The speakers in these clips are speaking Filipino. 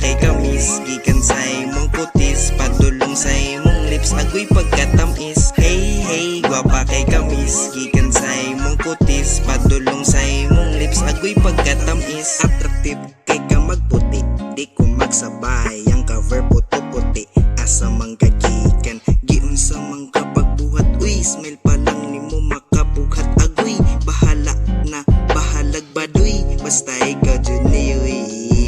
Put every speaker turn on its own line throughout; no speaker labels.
kay kamis, gikan sa imong kutis, padulong sa imong lips, agoy pagkatamis. Hey hey, gwapa kay kamis, gikan sa imong kutis, padulong sa imong lips, agoy pagkatamis. Attractive kay ka magputi, di ko magsabay, ang cover puto-puti, asa mang kagikan, giun sa mang kapagbuhat, uy, smile pa lang nimo makabuhat, agoy, bahala na, bahalag baduy, basta ikaw dyan uy,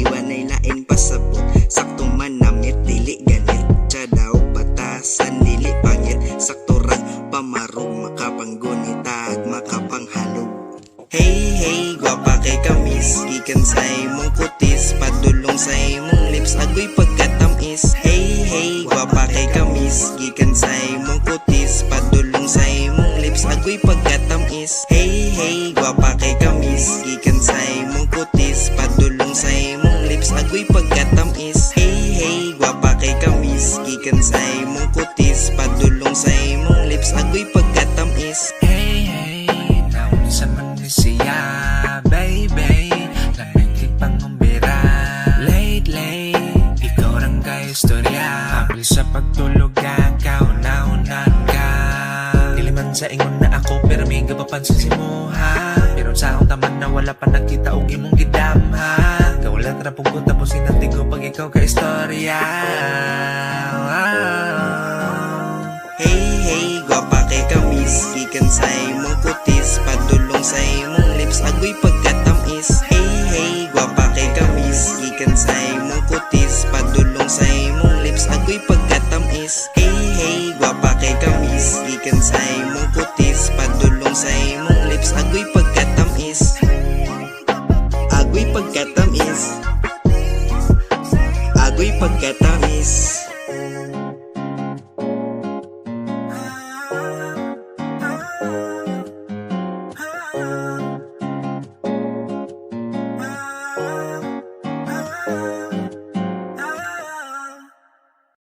wanay lain pasabot, sakto man namit, dili ganit, tsa daw batasan, dili pangit, sakto ra, pamarong, makapanggunitag, makapanghalog. Hey hey, gwapa kay kamis, gikan sa imong kutis, padulong sa imong lips, agoy pagkatamis. Hey hey, gwapa kay kamis, gikan sa imong kutis, padulong sa imong lips, agoy pagkatamis. Hey hey, gwapa kay kamis, gikan sa imong kutis, padulong sa imong lips, agoy pagkatamis. Hey hey, gwapa kay kamis, gikan sa imong kutis, padulong sa imong lips, agoy pagkatamis.
Hey, hey, naunsa man ni siya, baby, lamig pangumbira. Late, late, ikaw lang kay istorya, apil sa pagtulog ka, kauna-unan ka. Diliman sa ingon na ako, pero may gapapansin si Muha. Pero sa akong taman na wala pa nakita, og imong gidamha. Kaulat ra pugod, tapos sinantigo pag ikaw ka istorya.
Hey hey, gwapa kay kamis, gikan sa imong kutis, padulong sa imong lips, agoy pagkatamis. Hey hey, gwapa kay kamis, gikan sa imong kutis, padulong sa imong lips, agoy pagkatamis. Hey hey, gwapa kay kamis, gikan sa imong kutis, padulong sa imong lips, agoy pagkatamis. Agoy pagkatamis, agoy pagkatamis.